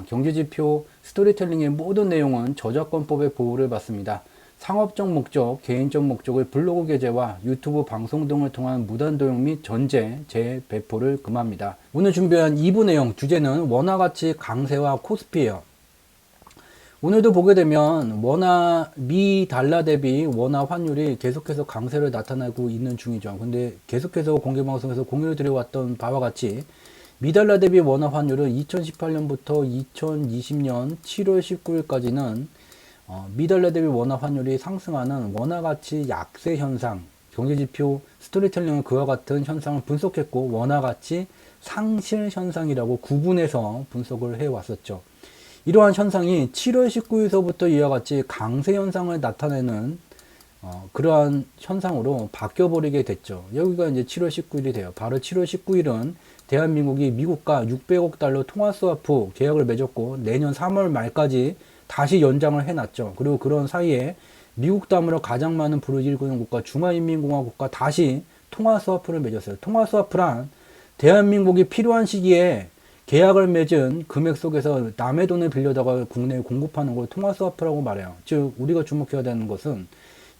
경제지표 스토리텔링의 모든 내용은 저작권법의 보호를 받습니다. 상업적 목적, 개인적 목적의 블로그 게재와 유튜브 방송 등을 통한 무단 도용 및 전제, 재배포를 금합니다. 오늘 준비한 2부 내용, 주제는 원화 가치 강세와 코스피예요. 오늘도 보게 되면 미 달러 대비 원화 환율이 계속해서 강세를 나타내고 있는 중이죠. 근데 계속해서 공개방송에서 공유를 드려왔던 바와 같이 미 달러 대비 원화 환율은 2018년부터 2020년 7월 19일까지는 미 달러 대비 원화 환율이 상승하는 원화 가치 약세 현상, 경제지표 스토리텔링은 그와 같은 현상을 분석했고 원화 가치 상실 현상이라고 구분해서 분석을 해왔었죠. 이러한 현상이 7월 19일서부터 이와 같이 강세 현상을 나타내는 그러한 현상으로 바뀌어버리게 됐죠. 여기가 이제 7월 19일이 돼요. 바로 7월 19일은 대한민국이 미국과 600억 달러 통화스와프 계약을 맺었고 내년 3월 말까지 다시 연장을 해놨죠. 그리고 그런 사이에 미국 다음으로 가장 많은 부를 일구는 국가 중화인민공화국과 다시 통화스와프를 맺었어요. 통화스와프란 대한민국이 필요한 시기에 계약을 맺은 금액 속에서 남의 돈을 빌려다가 국내에 공급하는 걸 통화스와프라고 말해요. 즉 우리가 주목해야 되는 것은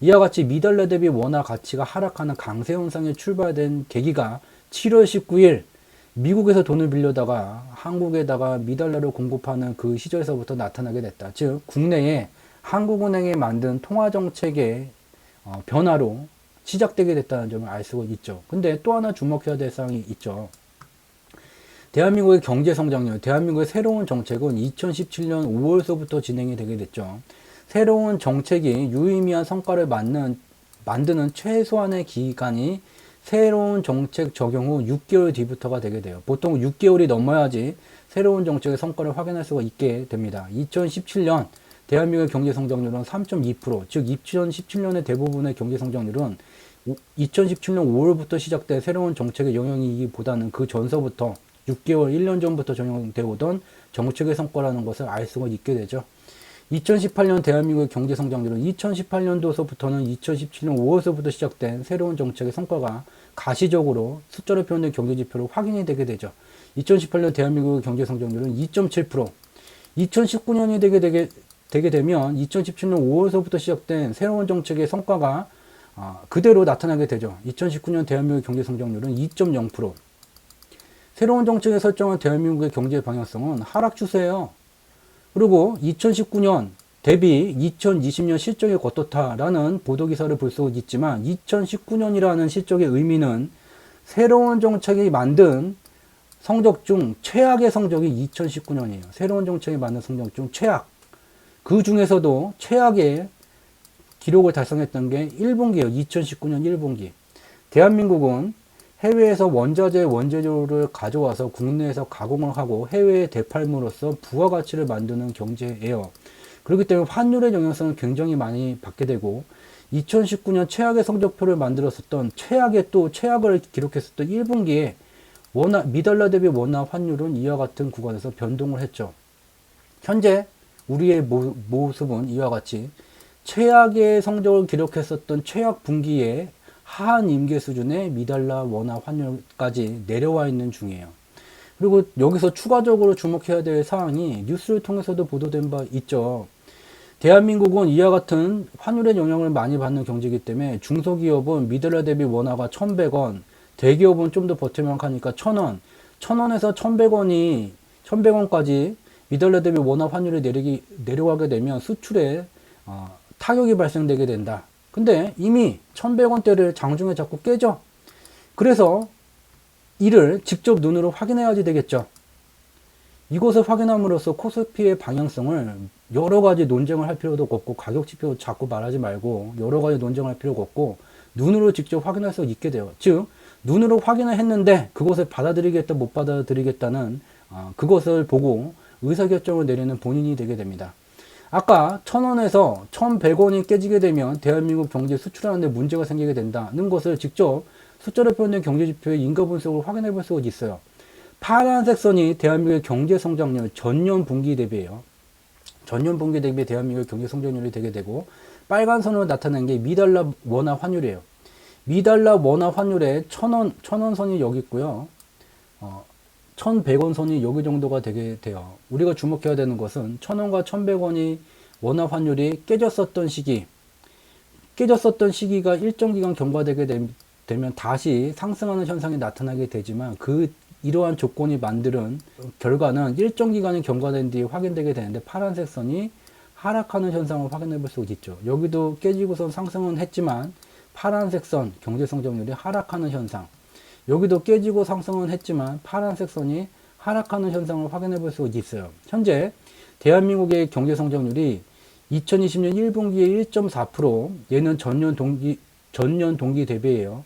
이와 같이 미달러 대비 원화 가치가 하락하는 강세 현상에 출발된 계기가 7월 19일 미국에서 돈을 빌려다가 한국에다가 미달러를 공급하는 그 시절에서부터 나타나게 됐다. 즉 국내에 한국은행이 만든 통화정책의 변화로 시작되게 됐다는 점을 알 수가 있죠. 근데 또 하나 주목해야 될 사항이 있죠. 대한민국의 경제성장률, 대한민국의 새로운 정책은 2017년 5월서부터 진행이 되게 됐죠. 새로운 정책이 유의미한 성과를 만드는 최소한의 기간이 새로운 정책 적용 후 6개월 뒤부터가 되게 돼요. 보통 6개월이 넘어야지 새로운 정책의 성과를 확인할 수가 있게 됩니다. 2017년 대한민국의 경제성장률은 3.2%, 즉 2017년의 대부분의 경제성장률은 2017년 5월부터 시작된 새로운 정책의 영향이기보다는 그 전서부터 6개월, 1년 전부터 적용되어 오던 정책의 성과라는 것을 알 수가 있게 되죠. 2018년 대한민국의 경제성장률은 2018년도서부터는 2017년 5월서부터 시작된 새로운 정책의 성과가 가시적으로 숫자로 표현된 경제지표로 확인이 되게 되죠. 2018년 대한민국의 경제성장률은 2.7%, 2019년이 되게 되면 2017년 5월서부터 시작된 새로운 정책의 성과가 그대로 나타나게 되죠. 2019년 대한민국의 경제성장률은 2.0%. 새로운 정책에 설정한 대한민국의 경제 방향성은 하락 추세예요. 그리고 2019년 대비 2020년 실적이 어떻다라는 보도기사를 볼 수 있지만 2019년이라는 실적의 의미는 새로운 정책이 만든 성적 중 최악의 성적이 2019년이에요. 새로운 정책이 만든 성적 중 최악. 그 중에서도 최악의 기록을 달성했던 게 1분기예요. 2019년 1분기. 대한민국은 해외에서 원자재, 원재료를 가져와서 국내에서 가공을 하고 해외에 되팔므로써 부가가치를 만드는 경제예요. 그렇기 때문에 환율의 영향성을 굉장히 많이 받게 되고 2019년 최악의 성적표를 만들었었던 최악을 기록했었던 1분기에 미달러 대비 원화 환율은 이와 같은 구간에서 변동을 했죠. 현재 우리의 모습은 이와 같이 최악의 성적을 기록했었던 최악 분기에 하한 임계 수준의 미달러 원화 환율까지 내려와 있는 중이에요. 그리고 여기서 추가적으로 주목해야 될 사항이 뉴스를 통해서도 보도된 바 있죠. 대한민국은 이와 같은 환율의 영향을 많이 받는 경제이기 때문에 중소기업은 미달러 대비 원화가 1,100원, 대기업은 좀 더 버틸만 하니까 1,000원, 1,000원에서 1,100원까지 미달러 대비 원화 환율이 내려가게 되면 수출에 타격이 발생되게 된다. 근데 이미 1,100원대를 장중에 자꾸 깨져. 그래서 이를 직접 눈으로 확인해야지 되겠죠. 이것을 확인함으로써 코스피의 방향성을 여러 가지 논쟁을 할 필요도 없고 가격 지표 자꾸 말하지 말고 여러 가지 논쟁할 필요가 없고 눈으로 직접 확인할 수 있게 돼요. 즉 눈으로 확인을 했는데 그것을 받아들이겠다 못 받아들이겠다는 그것을 보고 의사결정을 내리는 본인이 되게 됩니다. 아까 1,000원에서 1,100원이 깨지게 되면 대한민국 경제 수출하는 데 문제가 생기게 된다는 것을 직접 숫자로 표현된 경제지표의 인가 분석을 확인해 볼 수가 있어요. 파란색 선이 대한민국의 경제 성장률 전년 분기 대비예요. 전년 분기 대비 대한민국의 경제 성장률이 되게 되고 빨간 선으로 나타낸 게 미달러 원화 환율이에요. 미달러 원화 환율의 1,000원 선이 여기 있고요. 1100원 선이 여기 정도가 되게 돼요. 우리가 주목해야 되는 것은 1000원과 1100원이 원화 환율이 깨졌었던 시기가 일정 기간 경과되게 되면 다시 상승하는 현상이 나타나게 되지만 이러한 조건이 만드는 결과는 일정 기간이 경과된 뒤에 확인되게 되는데 파란색 선이 하락하는 현상을 확인해 볼 수 있죠. 여기도 깨지고선 상승은 했지만 파란색 선 경제 성장률이 하락하는 현상, 여기도 깨지고 상승은 했지만 파란색 선이 하락하는 현상을 확인해 볼 수 있어요. 현재 대한민국의 경제 성장률이 2020년 1분기에 1.4%, 얘는 전년 동기 대비예요.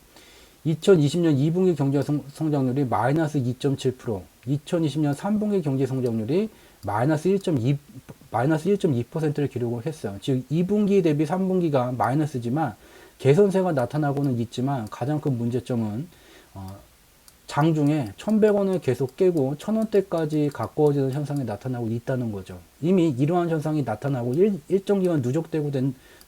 2020년 2분기 경제 성장률이 마이너스 2.7%, 2020년 3분기 경제 성장률이 마이너스 1.2%를 기록을 했어요. 즉 2분기 대비 3분기가 마이너스지만 개선세가 나타나고는 있지만 가장 큰 문제점은 장중에 1100원을 계속 깨고 1000원대까지 가까워지는 현상이 나타나고 있다는 거죠. 이미 이러한 현상이 나타나고 일정 기간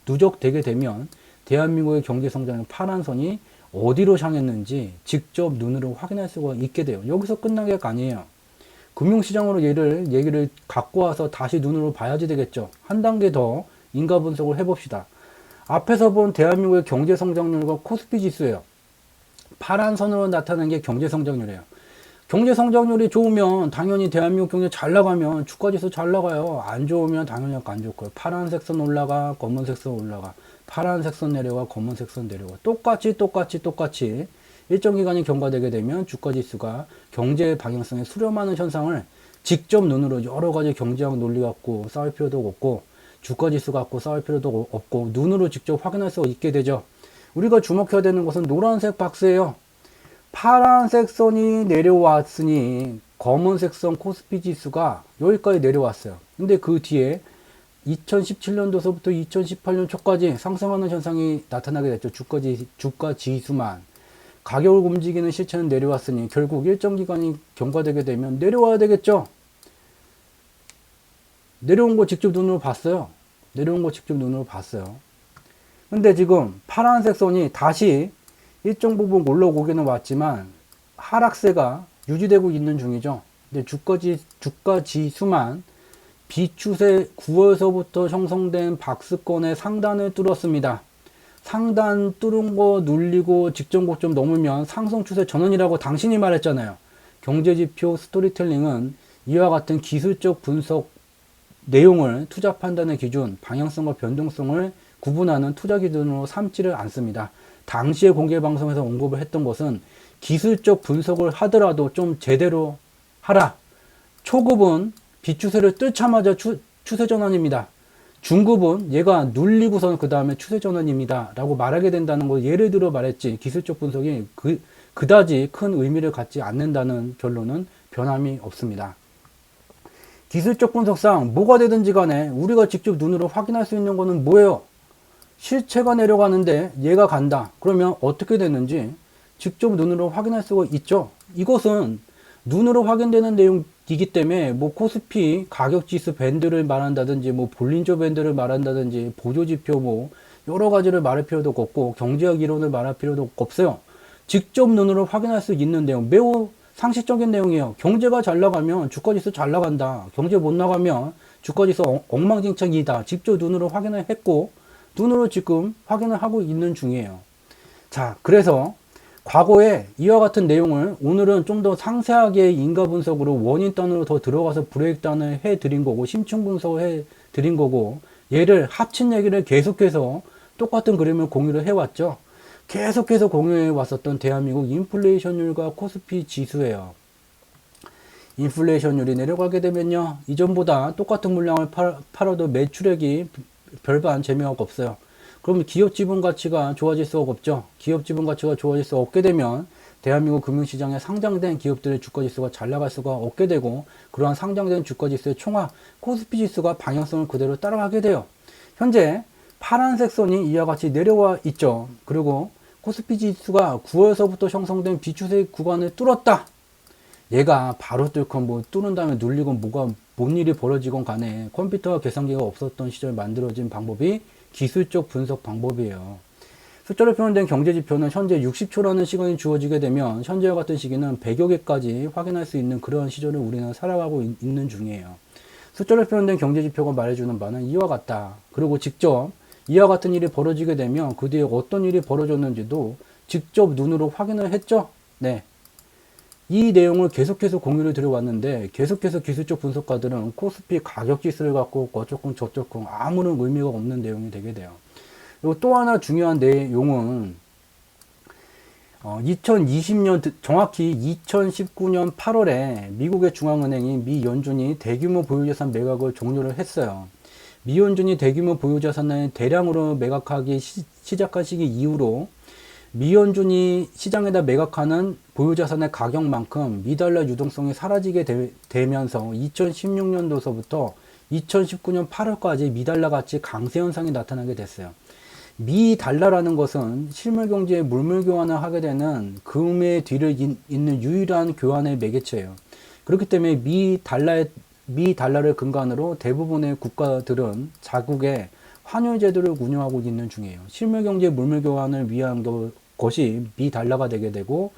누적되게 되면 대한민국의 경제 성장의 파란 선이 어디로 향했는지 직접 눈으로 확인할 수가 있게 돼요. 여기서 끝난 게 아니에요. 금융시장으로 얘기를 갖고 와서 다시 눈으로 봐야지 되겠죠. 한 단계 더 인가 분석을 해봅시다. 앞에서 본 대한민국의 경제 성장률과 코스피 지수예요. 파란 선으로 나타나는 게 경제 성장률이에요. 경제 성장률이 좋으면 당연히 대한민국 경제 잘 나가면 주가지수 잘 나가요. 안 좋으면 당연히 안 좋고요. 파란색 선 올라가, 검은색 선 올라가, 파란색 선 내려가, 검은색 선 내려가. 똑같이 일정 기간이 경과되게 되면 주가지수가 경제의 방향성에 수렴하는 현상을 직접 눈으로 여러 가지 경제학 논리 갖고 싸울 필요도 없고 주가지수 갖고 싸울 필요도 없고 눈으로 직접 확인할 수 있게 되죠. 우리가 주목해야 되는 것은 노란색 박스예요. 파란색 선이 내려왔으니 검은색 선 코스피 지수가 여기까지 내려왔어요. 근데 그 뒤에 2017년도서부터 2018년 초까지 상승하는 현상이 나타나게 됐죠. 주가 지수만. 가격을 움직이는 실체는 내려왔으니 결국 일정 기간이 경과되게 되면 내려와야 되겠죠. 내려온 거 직접 눈으로 봤어요. 근데 지금 파란색 선이 다시 일정 부분 올라오기는 왔지만 하락세가 유지되고 있는 중이죠. 근데 주가 지수만 비추세 9월서부터 형성된 박스권의 상단을 뚫었습니다. 상단 뚫은 거 눌리고 직전 고점 넘으면 상승 추세 전환이라고 당신이 말했잖아요. 경제지표 스토리텔링은 이와 같은 기술적 분석 내용을 투자 판단의 기준, 방향성과 변동성을 구분하는 투자 기준으로 삼지를 않습니다. 당시에 공개 방송에서 언급을 했던 것은 기술적 분석을 하더라도 좀 제대로 하라. 초급은 비추세를 뚫자마자 추세 전환입니다. 중급은 얘가 눌리고선 그 다음에 추세 전환입니다 라고 말하게 된다는 걸 예를 들어 말했지, 기술적 분석이 그다지 큰 의미를 갖지 않는다는 결론은 변함이 없습니다. 기술적 분석상 뭐가 되든지 간에 우리가 직접 눈으로 확인할 수 있는 거는 뭐예요? 실체가 내려가는데 얘가 간다. 그러면 어떻게 됐는지 직접 눈으로 확인할 수가 있죠. 이것은 눈으로 확인되는 내용이기 때문에 뭐 코스피 가격지수 밴드를 말한다든지 뭐 볼린저 밴드를 말한다든지 보조지표 뭐 여러 가지를 말할 필요도 없고 경제학 이론을 말할 필요도 없어요. 직접 눈으로 확인할 수 있는 내용, 매우 상식적인 내용이에요. 경제가 잘 나가면 주가지수 잘 나간다. 경제 못 나가면 주가지수 엉망진창이다. 직접 눈으로 확인을 했고 눈으로 지금 확인을 하고 있는 중이에요. 자, 그래서 과거에 이와 같은 내용을 오늘은 좀 더 상세하게 인가 분석으로 원인단으로 더 들어가서 브레이크단을 해드린 거고 심층 분석을 해드린 거고 얘를 합친 얘기를 계속해서 똑같은 그림을 공유를 해왔죠. 계속해서 공유해 왔었던 대한민국 인플레이션율과 코스피 지수예요. 인플레이션율이 내려가게 되면요, 이전보다 똑같은 물량을 팔아도 매출액이 별반 재미가 없어요. 그럼 기업 지분 가치가 좋아질 수가 없죠. 기업 지분 가치가 좋아질 수 없게 되면 대한민국 금융시장에 상장된 기업들의 주가지수가 잘 나갈 수가 없게 되고 그러한 상장된 주가지수의 총합 코스피 지수가 방향성을 그대로 따라가게 돼요. 현재 파란색 선이 이와 같이 내려와 있죠. 그리고 코스피 지수가 9월서부터 형성된 비추세 구간을 뚫었다. 얘가 바로 뚫건 뭐 뚫은 다음에 눌리건 뭔 일이 벌어지건 간에 컴퓨터와 계산기가 없었던 시절 만들어진 방법이 기술적 분석 방법이에요. 숫자로 표현된 경제지표는 현재 60초라는 시간이 주어지게 되면 현재와 같은 시기는 100여 개까지 확인할 수 있는 그런 시절을 우리는 살아가고 있는 중이에요. 숫자로 표현된 경제지표가 말해주는 바는 이와 같다. 그리고 직접 이와 같은 일이 벌어지게 되면 그 뒤에 어떤 일이 벌어졌는지도 직접 눈으로 확인을 했죠. 네. 이 내용을 계속해서 공유를 드려왔는데 계속해서 기술적 분석가들은 코스피 가격 지수를 갖고 어쩌고 저쩌고 아무런 의미가 없는 내용이 되게 돼요. 그리고 또 하나 중요한 내용은 2020년 정확히 2019년 8월에 미국의 중앙은행이 미 연준이 대규모 보유자산 매각을 종료를 했어요. 미 연준이 대규모 보유자산을 대량으로 매각하기 시작한 시기 이후로 미 연준이 시장에다 매각하는 보유자산의 가격만큼 미달러 유동성이 사라지게 되면서 2016년도서부터 2019년 8월까지 미달러 가치 강세 현상이 나타나게 됐어요. 미 달러라는 것은 실물 경제의 물물 교환을 하게 되는 금의 뒤를 잇는 유일한 교환의 매개체예요. 그렇기 때문에 미 달러를 근간으로 대부분의 국가들은 자국의 환율 제도를 운영하고 있는 중이에요. 실물 경제 물물 교환을 위한 것이 미 달러가 되게 되고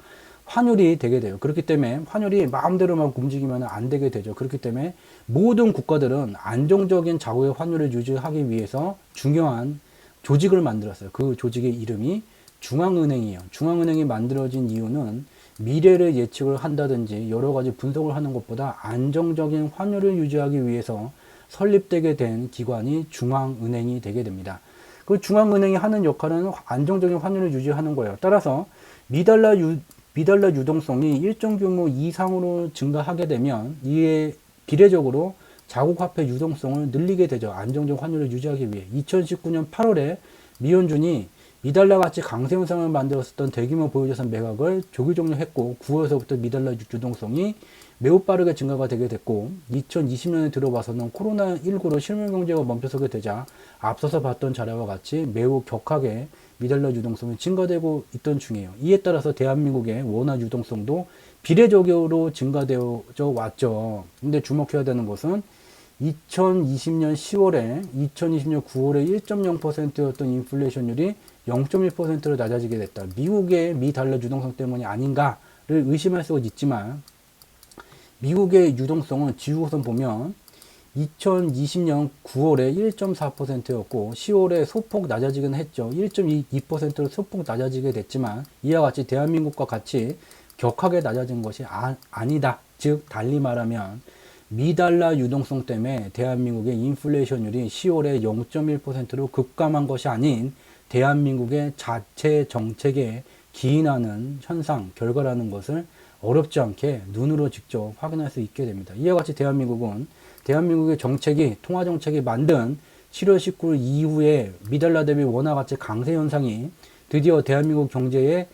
환율이 되게 돼요. 그렇기 때문에 환율이 마음대로 막 움직이면 안 되게 되죠. 그렇기 때문에 모든 국가들은 안정적인 자국의 환율을 유지하기 위해서 중요한 조직을 만들었어요. 그 조직의 이름이 중앙은행이에요. 중앙은행이 만들어진 이유는 미래를 예측을 한다든지 여러 가지 분석을 하는 것보다 안정적인 환율을 유지하기 위해서 설립되게 된 기관이 중앙은행이 되게 됩니다. 그 중앙은행이 하는 역할은 안정적인 환율을 유지하는 거예요. 따라서 미달러 유동성이 일정 규모 이상으로 증가하게 되면 이에 비례적으로 자국 화폐 유동성을 늘리게 되죠. 안정적 환율을 유지하기 위해. 2019년 8월에 미 연준이 미달러 가치 강세 현상을 만들었었던 대규모 보유자산 매각을 조기 종료했고 9월서부터 미달러 유동성이 매우 빠르게 증가가 되게 됐고 2020년에 들어와서는 코로나19로 실물 경제가 멈춰서게 되자 앞서서 봤던 자료와 같이 매우 격하게 미달러 유동성이 증가되고 있던 중이에요. 이에 따라서 대한민국의 원화 유동성도 비례적으로 증가되어 왔죠. 근데 주목해야 되는 것은 2020년 10월에 2020년 9월에 1.0%였던 인플레이션율이 0.1%로 낮아지게 됐다. 미국의 미 달러 유동성 때문이 아닌가를 의심할 수가 있지만 미국의 유동성은 지우고선 보면 2020년 9월에 1.4%였고 10월에 소폭 낮아지긴 했죠. 1.2%로 소폭 낮아지게 됐지만 이와 같이 대한민국과 같이 격하게 낮아진 것이 아니다. 즉 달리 말하면 미달러 유동성 때문에 대한민국의 인플레이션율이 10월에 0.1%로 급감한 것이 아닌 대한민국의 자체 정책에 기인하는 현상, 결과라는 것을 어렵지 않게 눈으로 직접 확인할 수 있게 됩니다. 이와 같이 대한민국의 정책이, 통화정책이 만든 7월 19일 이후에 미달러 대비 원화 가치 강세 현상이 드디어 대한민국 경제에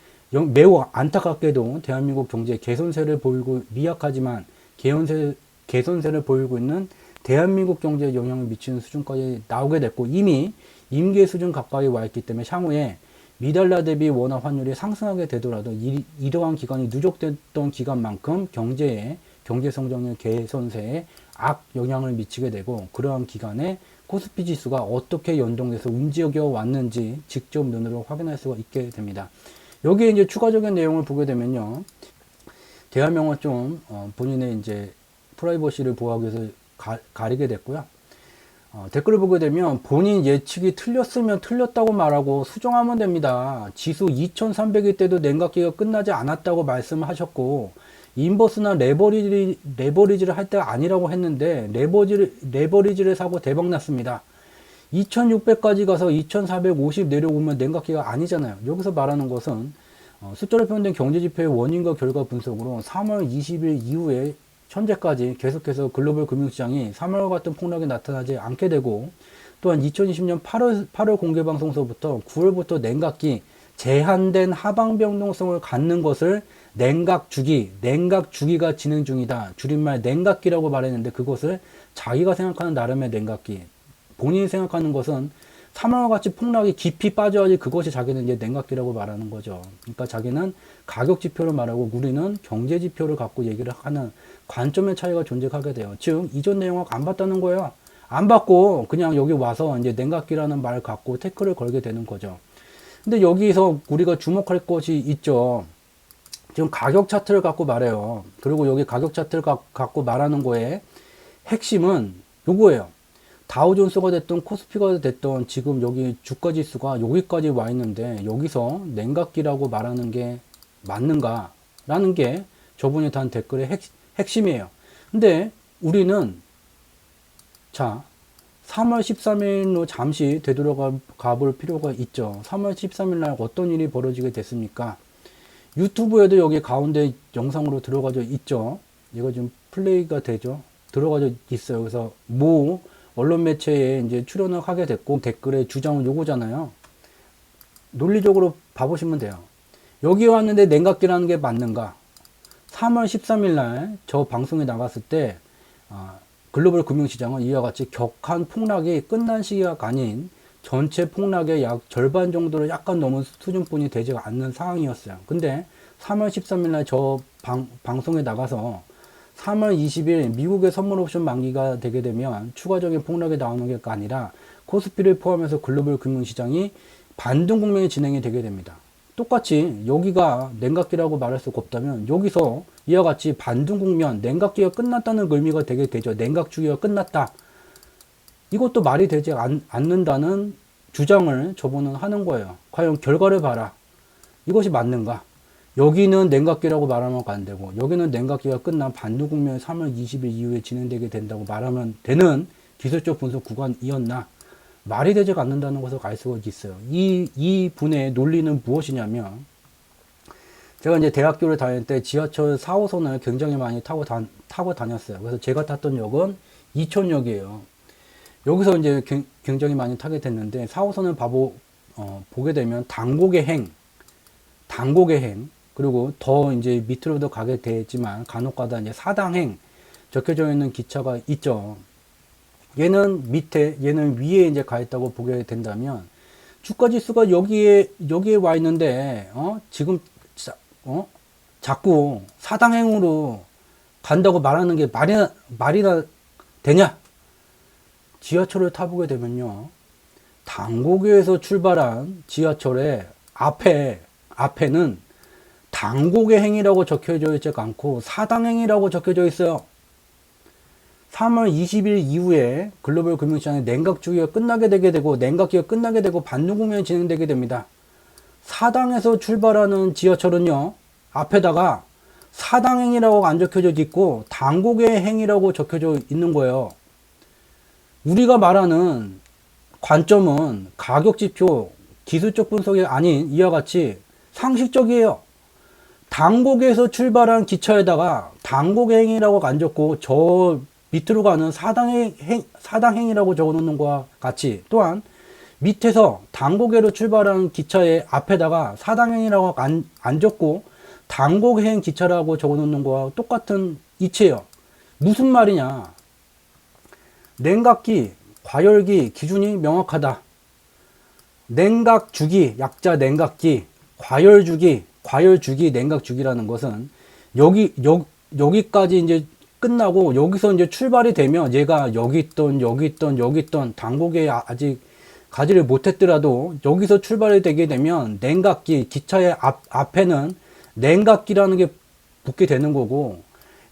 매우 안타깝게도 대한민국 경제에 개선세를 보이고 미약하지만 개선세를 보이고 있는 대한민국 경제에 영향을 미치는 수준까지 나오게 됐고 이미 임계 수준 가까이 와 있기 때문에 향후에 미달러 대비 원화 환율이 상승하게 되더라도 이러한 기간이 누적됐던 기간만큼 경제 성장률 개선세에 악 영향을 미치게 되고 그러한 기간에 코스피 지수가 어떻게 연동돼서 움직여 왔는지 직접 눈으로 확인할 수가 있게 됩니다. 여기에 이제 추가적인 내용을 보게 되면요. 대화명은 좀 본인의 이제 프라이버시를 보호하기 위해서 가리게 됐고요. 댓글을 보게 되면 본인 예측이 틀렸으면 틀렸다고 말하고 수정하면 됩니다. 지수 2300일 때도 냉각기가 끝나지 않았다고 말씀하셨고 인버스나 레버리지를 할 때가 아니라고 했는데 레버리지를 사고 대박났습니다. 2600까지 가서 2450 내려오면 냉각기가 아니잖아요. 여기서 말하는 것은 숫자로 표현된 경제지표의 원인과 결과 분석으로 3월 20일 이후에 현재까지 계속해서 글로벌 금융시장이 3월과 같은 폭락이 나타나지 않게 되고 또한 2020년 8월 공개방송서부터 9월부터 냉각기 제한된 하방 변동성을 갖는 것을 냉각주기가 진행 중이다. 줄임말 냉각기라고 말했는데 그것을 자기가 생각하는 나름의 냉각기, 본인이 생각하는 것은 3월과 같이 폭락이 깊이 빠져야지 그것이 자기는 이제 냉각기라고 말하는 거죠. 그러니까 자기는 가격 지표를 말하고 우리는 경제 지표를 갖고 얘기를 하는 관점의 차이가 존재하게 돼요. 즉 이전 내용을 안 봤다는 거예요. 안 봤고 그냥 여기 와서 이제 냉각기라는 말 갖고 태클을 걸게 되는 거죠. 근데 여기서 우리가 주목할 것이 있죠. 지금 가격 차트를 갖고 말해요. 그리고 여기 가격 차트를 갖고 말하는 거에 핵심은 요거예요. 다우존스가 됐던 코스피가 됐던 지금 여기 주가 지수가 여기까지 와 있는데 여기서 냉각기라고 말하는 게 맞는가 라는 게 저분이 단 댓글의 핵심이에요. 근데 우리는 자 3월 13일로 잠시 되돌아가 볼 필요가 있죠. 3월 13일 날 어떤 일이 벌어지게 됐습니까? 유튜브에도 여기 가운데 영상으로 들어가져 있죠. 이거 지금 플레이가 되죠. 들어가져 있어요. 그래서 모 언론 매체에 이제 출연을 하게 됐고 댓글에 주장은 요거잖아요. 논리적으로 봐보시면 돼요. 여기 왔는데 냉각기라는 게 맞는가? 3월 13일 날 저 방송에 나갔을 때 글로벌 금융시장은 이와 같이 격한 폭락이 끝난 시기가 아닌 전체 폭락의 약 절반 정도를 약간 넘은 수준뿐이 되지 않는 상황이었어요. 근데 3월 13일 날 저 방송에 나가서 3월 20일 미국의 선물 옵션 만기가 되게 되면 추가적인 폭락이 나오는 게 아니라 코스피를 포함해서 글로벌 금융시장이 반등 국면이 진행이 되게 됩니다. 똑같이 여기가 냉각기라고 말할 수가 없다면 여기서 이와 같이 반등 국면, 냉각기가 끝났다는 의미가 되게 되죠. 냉각 주기가 끝났다. 이것도 말이 되지 않는다는 주장을 저분은 하는 거예요. 과연 결과를 봐라. 이것이 맞는가? 여기는 냉각기라고 말하면 안 되고 여기는 냉각기가 끝난 반등 국면이 3월 20일 이후에 진행되게 된다고 말하면 되는 기술적 분석 구간이었나? 말이 되지 않는다는 것을 알 수가 있어요. 이 분의 논리는 무엇이냐면 제가 이제 대학교를 다닐 때 지하철 4호선을 굉장히 많이 타고 다녔어요. 그래서 제가 탔던 역은 이촌역이에요. 여기서 이제 굉장히 많이 타게 됐는데 4호선을 보게 되면 당곡의 행, 그리고 더 이제 밑으로도 가게 되지만 간혹가다 이제 사당행 적혀져 있는 기차가 있죠. 얘는 밑에, 얘는 위에 이제 가 있다고 보게 된다면 주가 지수가 여기에 와 있는데 지금 자꾸 사당행으로 간다고 말하는 게 말이나 되냐? 지하철을 타보게 되면요. 당곡에서 출발한 지하철의 앞에는 당곡의 행이라고 적혀져 있지 않고 사당행이라고 적혀져 있어요. 3월 20일 이후에 글로벌 금융시장의 냉각 주기가 끝나게 되고 냉각기가 끝나게 되고 반등 국면이 진행되게 됩니다. 사당에서 출발하는 지하철은요. 앞에다가 사당행이라고 안 적혀져 있고 당곡의 행이라고 적혀져 있는 거예요. 우리가 말하는 관점은 가격지표, 기술적 분석이 아닌 이와 같이 상식적이에요. 당곡에서 출발한 기차에다가 당곡행이라고 안 적고 저 밑으로 가는 사당행이라고 적어 놓는 것과 같이 또한 밑에서 당곡에로 출발한 기차의 앞에다가 사당행이라고 안 적고 당곡행 기차라고 적어 놓는 것과 똑같은 이치예요. 무슨 말이냐? 냉각기, 과열기 기준이 명확하다. 냉각주기, 약자 냉각기, 과열주기, 냉각주기라는 것은 여기까지 이제 끝나고 여기서 이제 출발이 되면 얘가 여기 있던 당곡에 아직 가지를 못했더라도 여기서 출발이 되게 되면 냉각기, 기차의 앞에는 냉각기라는 게 붙게 되는 거고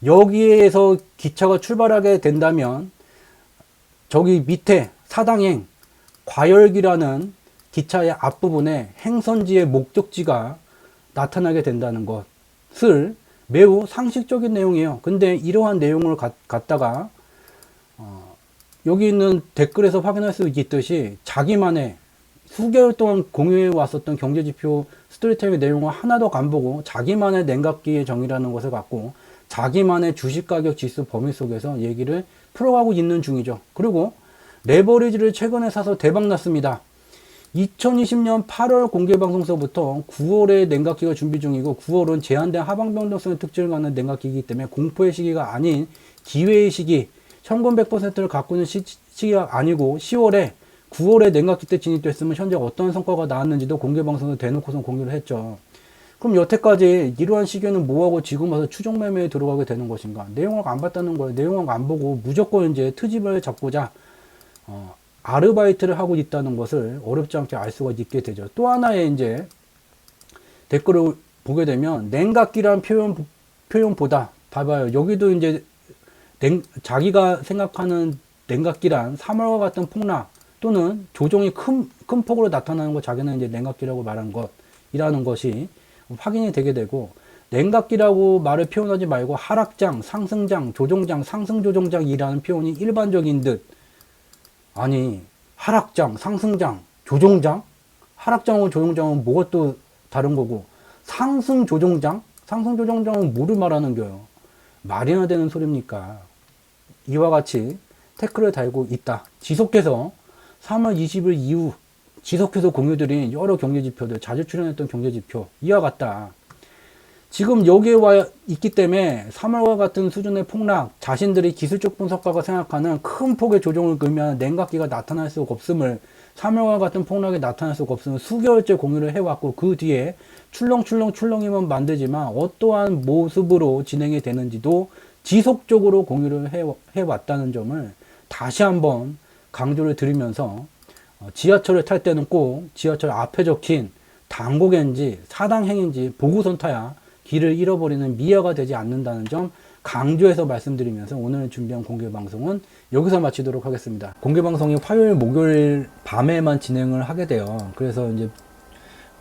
여기에서 기차가 출발하게 된다면 저기 밑에 사당행, 과열기라는 기차의 앞부분에 행선지의 목적지가 나타나게 된다는 것을 매우 상식적인 내용이에요. 근데 이러한 내용을 갖다가 여기 있는 댓글에서 확인할 수 있듯이 자기만의 수개월 동안 공유해 왔었던 경제지표 스토리텔링 내용을 하나도 안 보고 자기만의 냉각기의 정의라는 것을 갖고 자기만의 주식가격 지수 범위 속에서 얘기를 풀어가고 있는 중이죠. 그리고 레버리지를 최근에 사서 대박 났습니다. 2020년 8월 공개방송서부터 9월에 냉각기가 준비 중이고 9월은 제한된 하방변동성의 특징을 갖는 냉각기이기 때문에 공포의 시기가 아닌 기회의 시기 1900%를 갖고 있는 시기가 아니고 9월에 냉각기 때 진입됐으면 현재 어떤 성과가 나왔는지도 공개방송에서 대놓고선 공개를 했죠. 그럼 여태까지 이러한 시기에는 뭐하고 지금 와서 추종 매매에 들어가게 되는 것인가? 내용을 안 봤다는 거예요. 내용을 안 보고 무조건 이제 트집을 잡고자 아르바이트를 하고 있다는 것을 어렵지 않게 알 수가 있게 되죠. 또 하나의 이제 댓글을 보게 되면 냉각기란 표현보다 봐봐요. 여기도 이제 자기가 생각하는 냉각기란 사물과 같은 폭락 또는 조종이 큰 폭으로 나타나는 것 자기는 이제 냉각기라고 말한 것이라는 것이 확인이 되게 되고, 냉각기라고 말을 표현하지 말고 하락장, 상승장, 조종장, 상승조종장이라는 표현이 일반적인 듯, 아니 하락장, 상승장, 조종장? 하락장하고 조종장은 뭐가 또 다른 거고, 상승조종장? 상승조종장은 뭐를 말하는 거예요? 말이나 되는 소리입니까? 이와 같이 태클을 달고 있다. 지속해서 3월 20일 이후 지속해서 공유드린 여러 경제지표들, 자주 출연했던 경제지표 이와 같다. 지금 여기에 와 있기 때문에 3월과 같은 수준의 폭락, 자신들이 기술적 분석가가 생각하는 큰 폭의 조정을 의미하는 냉각기가 나타날 수가 없음을, 3월과 같은 폭락이 나타날 수가 없음을 수개월째 공유를 해왔고, 그 뒤에 출렁이면 만들지만 어떠한 모습으로 진행이 되는지도 지속적으로 공유를 해왔다는 점을 다시 한번 강조를 드리면서, 지하철을 탈 때는 꼭 지하철 앞에 적힌 당곡인지 사당행인지 보고선 타야 길을 잃어버리는 미아가 되지 않는다는 점 강조해서 말씀드리면서 오늘 준비한 공개방송은 여기서 마치도록 하겠습니다. 공개방송이 화요일, 목요일 밤에만 진행을 하게 돼요. 그래서 이제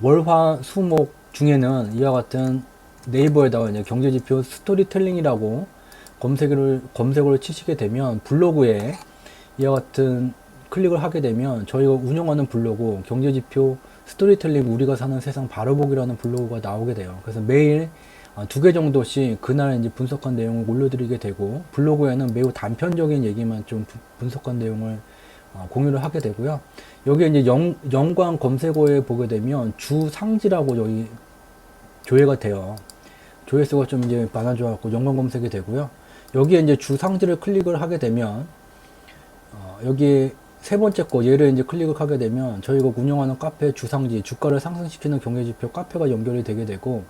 월, 화, 수, 목 중에는 이와 같은 네이버에다가 이제 경제지표 스토리텔링이라고 검색어를 치시게 되면 블로그에 이와 같은 클릭을 하게 되면 저희가 운영하는 블로그 경제지표 스토리텔링 우리가 사는 세상 바로보기라는 블로그가 나오게 돼요. 그래서 매일 2개 정도씩 그날 이제 분석한 내용을 올려드리게 되고, 블로그에는 매우 단편적인 얘기만 좀 분석한 내용을 공유를 하게 되고요. 여기에 이제 연관 검색어에 보게 되면 주상지라고 여기 조회가 돼요. 조회수가 좀 이제 많아져갖고 연관 검색이 되고요. 여기에 이제 주상지를 클릭을 하게 되면 여기에 세 번째 거 얘를 이제 클릭을 하게 되면 저희가 운영하는 카페 주상지, 주가를 상승시키는 경제지표 카페가 연결이 되게 되고,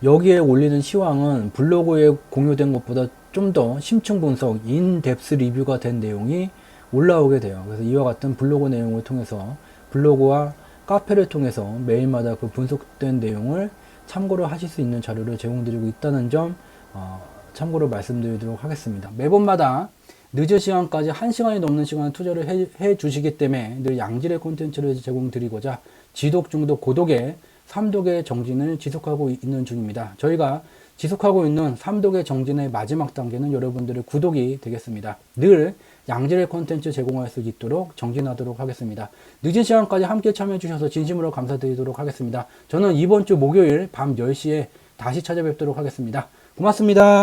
여기에 올리는 시황은 블로그에 공유된 것보다 좀 더 심층 분석, 인덱스 리뷰가 된 내용이 올라오게 돼요. 그래서 이와 같은 블로그 내용을 통해서, 블로그와 카페를 통해서 매일마다 그 분석된 내용을 참고를 하실 수 있는 자료를 제공드리고 있다는 점 참고로 말씀드리도록 하겠습니다. 매번마다 늦은 시간까지 1시간이 넘는 시간을 투자를 해 주시기 때문에 늘 양질의 콘텐츠를 제공드리고자 지독, 중독, 고독의 3독의 정진을 지속하고 있는 중입니다. 저희가 지속하고 있는 3독의 정진의 마지막 단계는 여러분들의 구독이 되겠습니다. 늘 양질의 콘텐츠 제공할 수 있도록 정진하도록 하겠습니다. 늦은 시간까지 함께 참여해 주셔서 진심으로 감사드리도록 하겠습니다. 저는 이번 주 목요일 밤 10시에 다시 찾아뵙도록 하겠습니다. 고맙습니다.